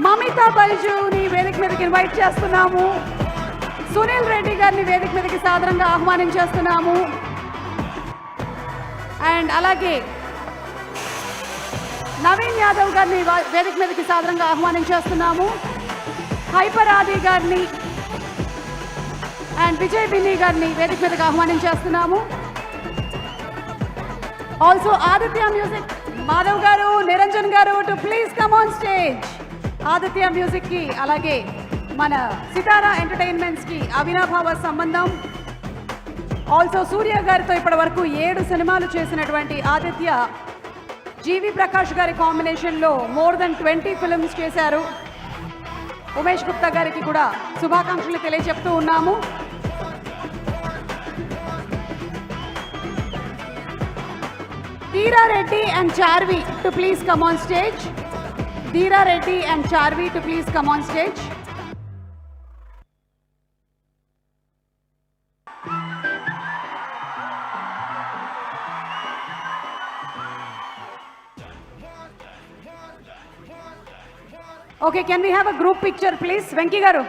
మమితా బైజుని వేదిక మీదకి ఇన్వైట్ చేస్తున్నాము. సునీల్ రెడ్డి గారిని వేదిక మీదకి సాదరంగా ఆహ్వానించేస్తున్నాము. అండ్ అలాగే నవీన్ యాదవ్ గారిని వేదిక మీదకి సాదరంగా ఆహ్వానించేస్తున్నాము. హైపర్ ఆది గారిని అండ్ విజయ్ బిన్నీ గారిని వేదిక మీదకి ఆహ్వానించేస్తున్నాము. ఆల్సో ఆదిత్య మ్యూజిక్ మాధవ్ గారు, నిరంజన్ గారు to please come on stage. Aditya music కి అలాగే మన సితారా ఎంటర్టైన్మెంట్స్ కి అవినాభావ సంబంధం. ఆల్సో సూర్య గారితో ఇప్పటి వరకు 7 సినిమాలు చేసినటువంటి ఆదిత్య జీవి ప్రకాష్ గారి కాంబినేషన్లో మోర్ దెన్ 20 ఫిల్మ్స్ చేశారు. ఉమేష్ గుప్తా గారికి కూడా శుభాకాంక్షలు తెలియజెప్తూ ఉన్నాము. Dheera Reddy and Charvi to please come on stage. Dheera Reddy and Charvi to please come on stage. Okay, can we have a group picture please? Venky garu.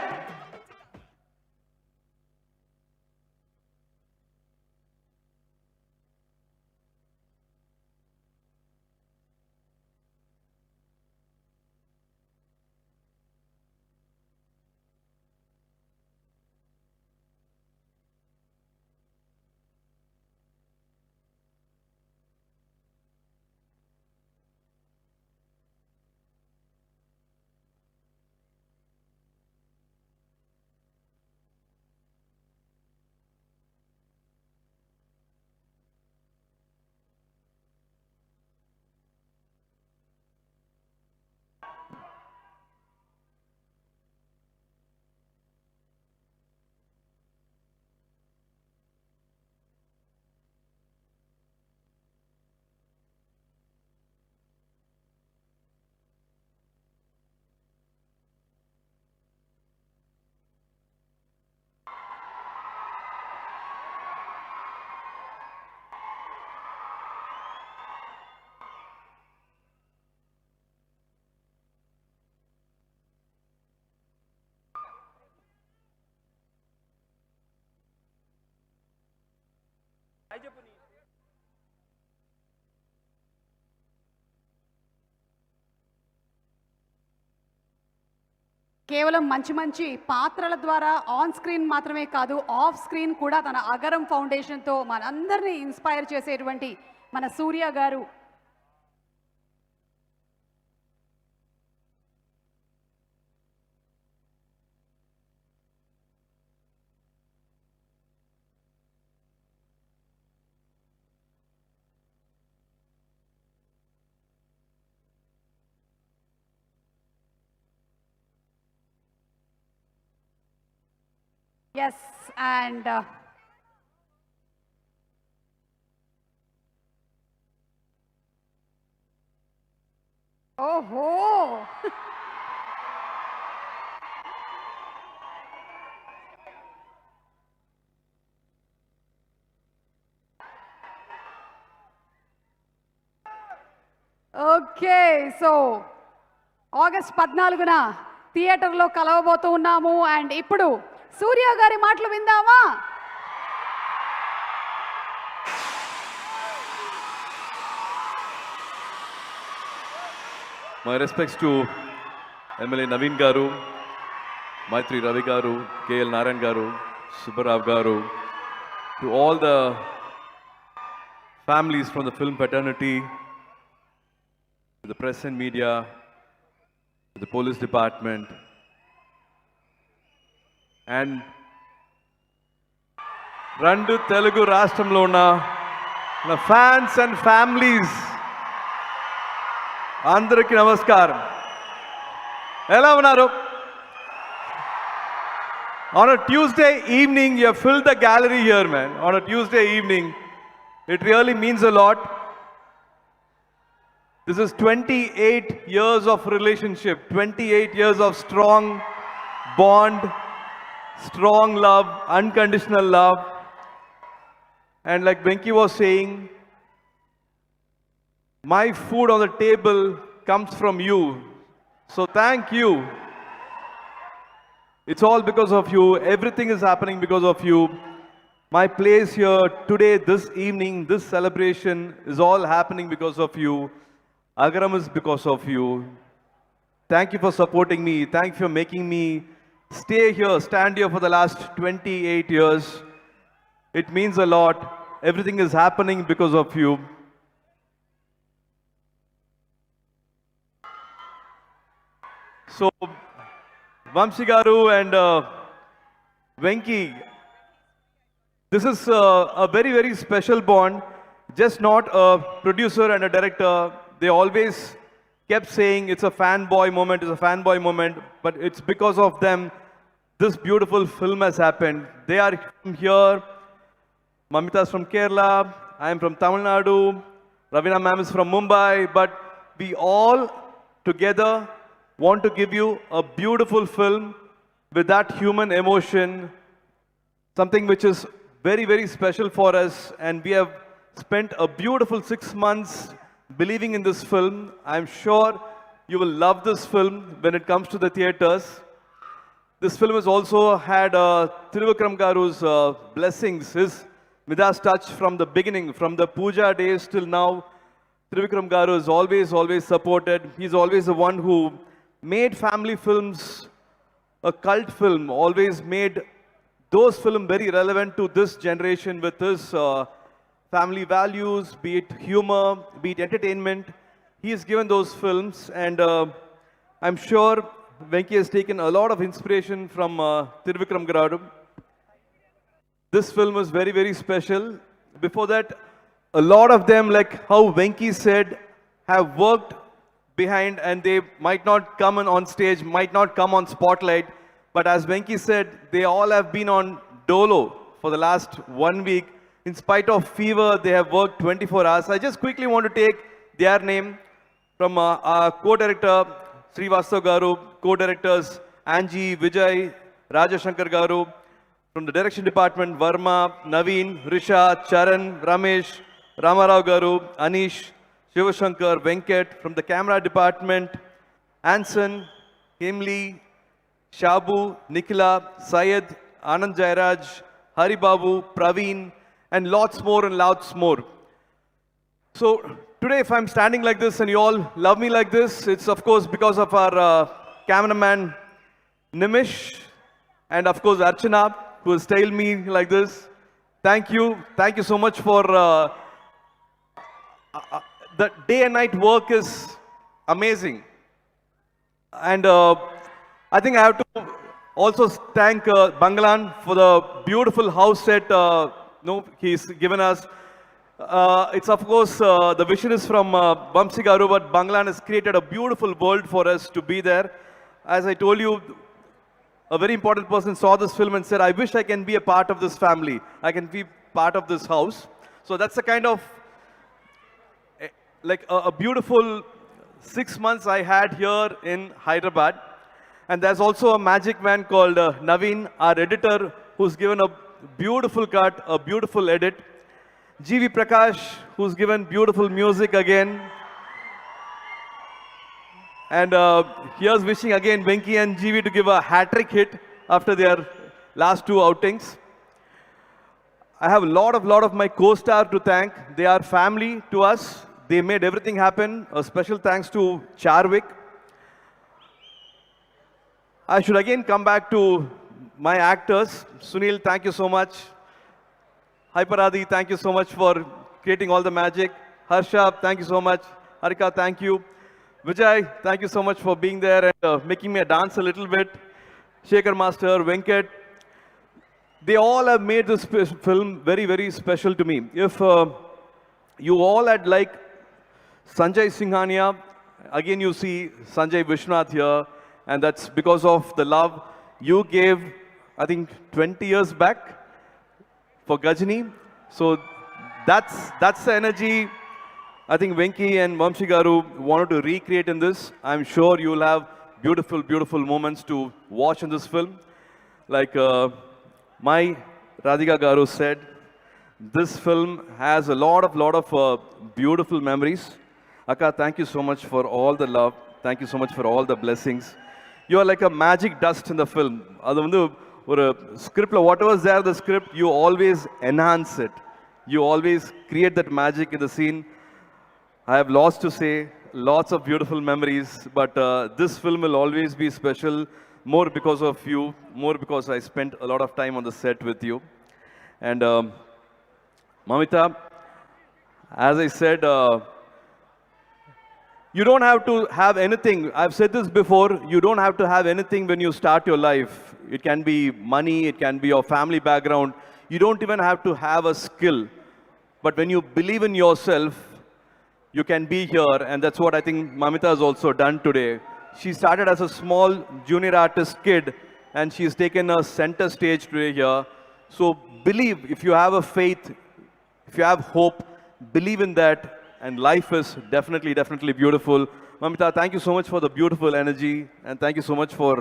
కేవలం మంచి మంచి పాత్రల ద్వారా ఆన్ స్క్రీన్ మాత్రమే కాదు, ఆఫ్ స్క్రీన్ కూడా తన అగరం ఫౌండేషన్తో మనందరినీ ఇన్స్పైర్ చేసేటువంటి మన సూర్య గారు yes and oh okay so August 14న థియేటర్లో కలవబోతూ ఉన్నాము అండ్ ఇప్పుడు సూర్య గారి మాటలు విందామా? My respects to MLA Naveen garu, Maitri Ravi garu, KL Narayan garu, Subarav garu, to all the families from the film fraternity, to the press and media, to the police department, and Randu Telugu Rashtamlo ఉన్న fans and families అందరికీ నమస్కారం. ఎలా ఉన్నారు? On a Tuesday evening you have filled the gallery here, man. On a Tuesday evening it really means a lot. This is 28 years of relationship, 28 years of strong bond, strong love, unconditional love. And like Venky was saying, my food on the table comes from you. So thank you. It's all because of you. Everything is happening because of you. My place here today, this evening, this celebration is all happening because of you. Agaram is because of you. Thank you for supporting me. Thank you for making me stay here, stand here for the last 28 years. It means a lot. Everything is happening because of you. So, Vamsi Garu and Venky, this is a very, very special bond. Just not a producer and a director. They always kept saying it's a fanboy moment, it's a fanboy moment, but it's because of them this beautiful film has happened. They are from here. Mamita's from Kerala. I am from Tamil Nadu. Ravina ma'am is from Mumbai. But we all together want to give you a beautiful film with that human emotion, something which is very, very special for us. And we have spent a beautiful 6 months believing in this film. I'm sure you will love this film when it comes to the theaters. This film has also had Thiruvikram Garu's blessings, his Midas touch from the beginning, from the puja days till now. Thiruvikram Garu is always supported. He's always the one who made family films a cult film, always made those films very relevant to this generation with his family values, be it humor, be it entertainment. He has given those films, and I'm sure Venky has taken a lot of inspiration from Thiruvikram Garu. This film was very, very special. Before that, a lot of them, like how Venky said, have worked behind, and they might not come on stage, might not come on spotlight, but as Venky said, they all have been on Dolo for the last 1 week. In spite of fever, they have worked 24 hours. I just quickly want to take their name from our co-director, Srivastav Garu, co-directors, Angie, Vijay, Rajashankar Garu, from the direction department, Varma, Naveen, Risha, Charan, Ramesh, Ramarao Garu, Anish, Shivashankar, Venkat, from the camera department, Anson, Himli, Shabu, Nikila, Syed, Anand Jairaj, Hari Babu, Praveen, and lots more. So today, if I'm standing like this and you all love me like this, it's of course because of our cameraman Nimish and of course Archana, who has styled me like this. Thank you so much for the day and night work is amazing. And I think I have to also thank Banglan for the beautiful house set he's given us. It's of course, the vision is from Vamsi Garu, but Banglan has created a beautiful world for us to be there. As I told you, a very important person saw this film and said, I wish I can be a part of this family. I can be part of this house. So that's a kind of, like a beautiful 6 months I had here in Hyderabad. And there's also a magic man called Naveen, our editor, who's given a beautiful cut, a beautiful edit. G.V. Prakash, who's given beautiful music again. And here's wishing again Venky and G.V. to give a hat-trick hit after their last 2 outings. I have a lot of my co-stars to thank. They are family to us. They made everything happen. A special thanks to Charvik. I should again come back to my actors. Sunil, thank you so much. Hyperadi, thank you so much for creating all the magic. Harsha, thank you so much. Harika, thank you. Vijay, thank you so much for being there and making me dance a little bit. Shekhar Master, Venkat. They all have made this film very, very special to me. If you all had liked Sanjay Singhania, again you see Sanjay Vishwanath here, and that's because of the love you gave, I think, 20 years back for Gajini. So that's the energy I think Venky and Vamsi Garu wanted to recreate in this. I'm sure you'll have beautiful, beautiful moments to watch in this film. Like my Radhika Garu said, this film has a lot of beautiful memories. Akka, thank you so much for all the love. Thank you so much for all the blessings. You are like a magic dust in the film. அது வந்து ஒரு scriptல whatever's there in the script, you always enhance it. You always create that magic in the scene. I have lots to say, lots of beautiful memories, but this film will always be special, more because of you, more because I spent a lot of time on the set with you. And Mamita, as I said, you don't have to have anything. I've said this before, you don't have to have anything when you start your life. It can be money, it can be your family background. You don't even have to have a skill. But when you believe in yourself, you can be here, and that's what I think Mamita has also done today. She started as a small junior artist kid, and she's taken a center stage today here. So believe, if you have a faith, if you have hope, believe in that, and life is definitely beautiful. Mamita, thank you so much for the beautiful energy, and thank you so much for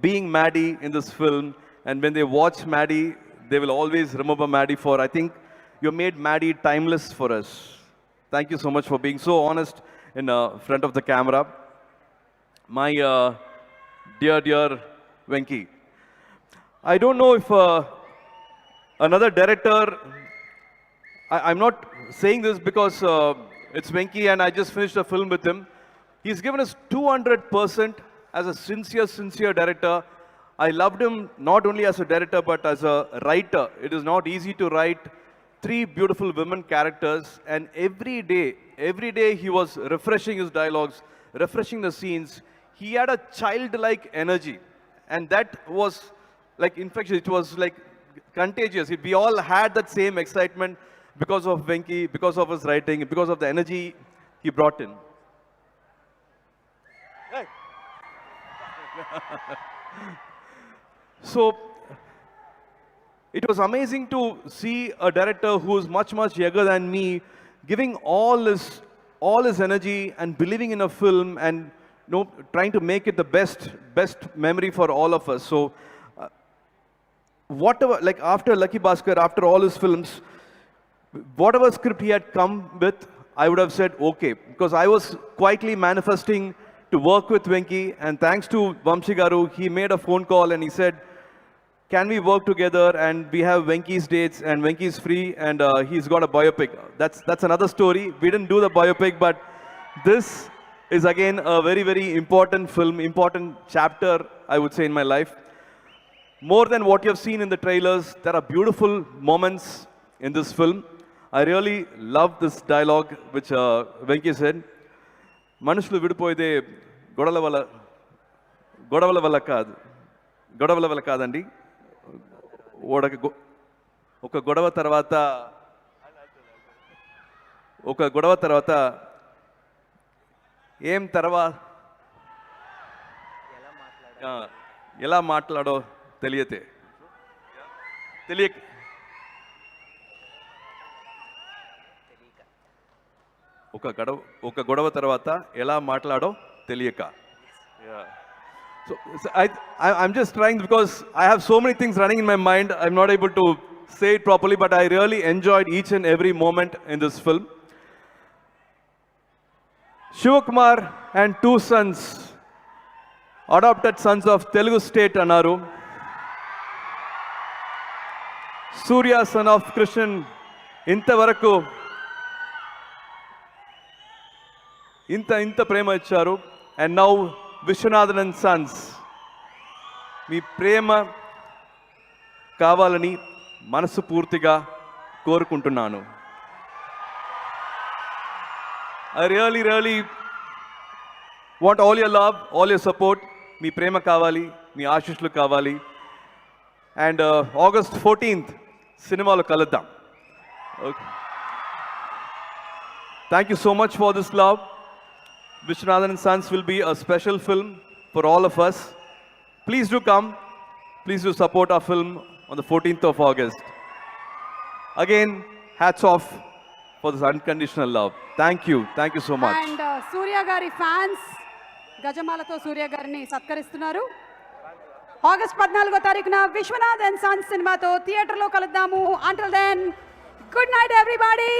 being Maddie in this film. And when they watch Maddie, they will always remember Maddie for, I think, you made Maddie timeless for us. Thank you so much for being so honest in front of the camera. My dear Venky, I don't know if another director, I'm not saying this because it's Venky and I just finished a film with him. He's given us 200% as a sincere director. I loved him not only as a director but as a writer. It is not easy to write 3 beautiful women characters, and every day he was refreshing his dialogues, refreshing the scenes. He had a childlike energy, and that was like infectious. It was like contagious. We all had that same excitement because of Venky, because of his writing, because of the energy he brought in. Hey. So it was amazing to see a director who is much younger than me, giving all his energy and believing in a film, and trying to make it the best memory for all of us. So whatever, like after Lucky Bhaskar, after all his films, whatever script he had come with, I would have said okay, because I was quietly manifesting to work with Venky, and thanks to Vamsi Garu, he made a phone call and he said, can we work together? And we have Venky's dates, and Venky's free, and he's got a biopic. That's another story. We didn't do the biopic, but this is again a very important film, important chapter, I would say, in my life. More than what you have seen in the trailers, there are beautiful moments in this film. I really love this dialogue which Venky said. Manushulu vidipoyide godavala valla kaadandi. ఒక గొడవ తర్వాత ఏం తర్వాత ఎలా మాట్లాడో తెలియక ఒక గొడవ తర్వాత ఎలా మాట్లాడో తెలియక. So I'm just trying because I have so many things running in my mind. I'm not able to say it properly, but I really enjoyed each and every moment in this film. Shivakumar and 2 sons, adopted sons of Telugu state Anaru. Suriya, son of Krishnan, intavaraku inta prema icharu, and now Vishwanath and sons, మీ ప్రేమ కావాలని మనస్ఫూర్తిగా కోరుకుంటున్నాను. I really want all your love, all your support. మీ ప్రేమ కావాలి, మీ ఆశీస్సులు కావాలి. And August 14th సినిమాలో కలుద్దాం. Okay. Thank you so much for this love. Vishwanath and Sons will be a special film for all of us. Please do come. Please do support our film on the 14th of August. Again, hats off for this unconditional love. Thank you so much. And Suriya Gari fans, Gajamalato Suriya Garini satkaristunaru. August 14వ తారీఖున Vishwanath and Sons సినిమాతో థియేటర్లో కలుద్దాము. Until then, good night everybody.